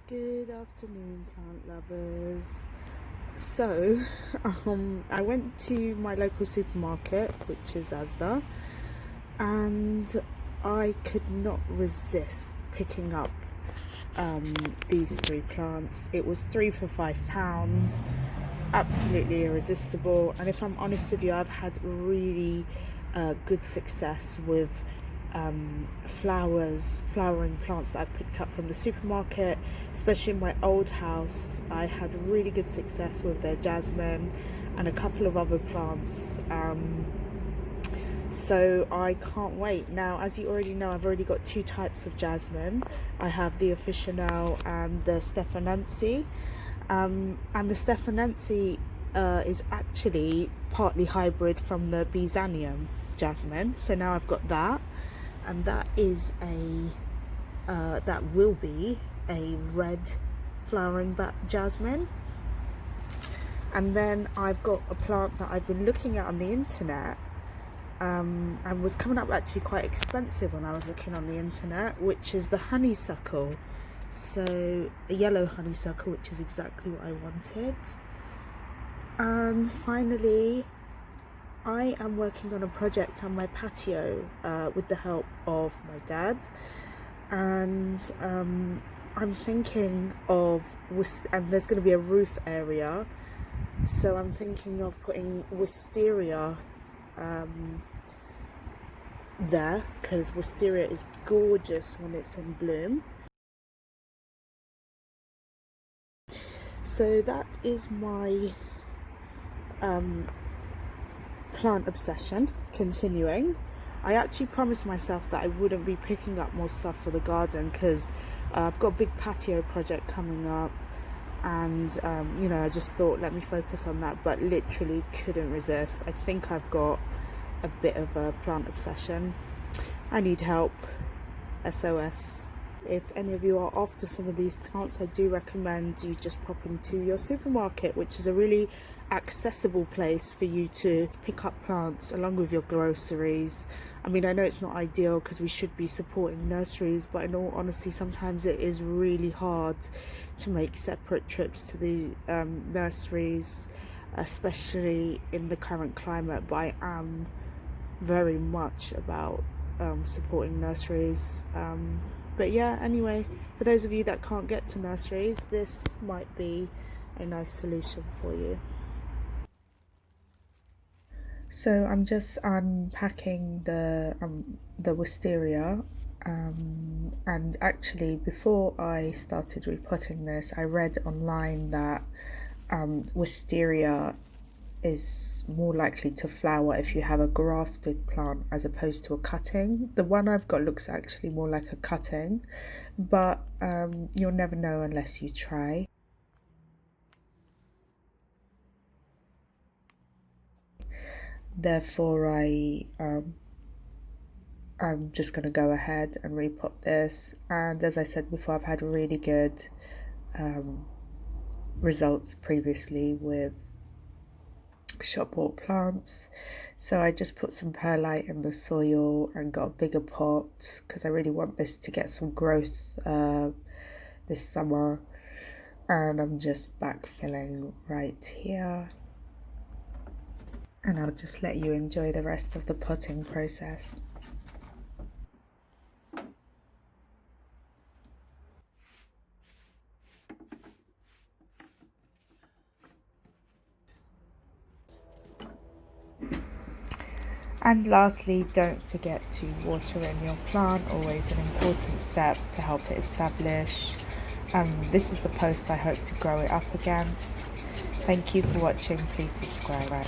Good afternoon, plant lovers. So, I went to my local supermarket, which is Asda, and I could not resist picking up these three plants. It was 3 for £5, absolutely irresistible. And if I'm honest with you, I've had really good success with flowering plants that I've picked up from the supermarket, especially in my old house. I had really good success with their jasmine and a couple of other plants. So I can't wait. Now, as you already know, I've already got two types of jasmine. I have the officinal and the Stefanense. And the Stefanense is actually partly hybrid from the Byzantium jasmine. So now I've got that, and that is that will be a red flowering jasmine. And then I've got a plant that I've been looking at on the internet, and was coming up actually quite expensive when I was looking on the internet, which is the honeysuckle. So a yellow honeysuckle, which is exactly what I wanted. And finally, I am working on a project on my patio with the help of my dad, and I'm thinking of, and there's going to be a roof area, so I'm thinking of putting wisteria there, because wisteria is gorgeous when it's in bloom. So that is my plant obsession continuing. I actually promised myself that I wouldn't be picking up more stuff for the garden, because I've got a big patio project coming up, and I just thought, let me focus on that, but literally couldn't resist. I think I've got a bit of a plant obsession. I need help. SOS. If any of you are after some of these plants, I do recommend you just pop into your supermarket, which is a really accessible place for you to pick up plants along with your groceries. I mean, I know it's not ideal because we should be supporting nurseries, but in all honesty, sometimes it is really hard to make separate trips to the nurseries, especially in the current climate. But I am very much about supporting nurseries. But yeah, anyway, for those of you that can't get to nurseries, this might be a nice solution for you. So I'm just unpacking the wisteria, and actually before I started repotting this, I read online that wisteria is more likely to flower if you have a grafted plant as opposed to a cutting. The one I've got looks actually more like a cutting, but you'll never know unless you try. Therefore, I'm just going to go ahead and repot this. And as I said before, I've had really good results previously with shop bought plants. So I just put some perlite in the soil and got a bigger pot because I really want this to get some growth this summer. And I'm just backfilling right here, and I'll just let you enjoy the rest of the potting process. And lastly, don't forget to water in your plant, always an important step to help it establish. This is the post I hope to grow it up against. Thank you for watching, please subscribe.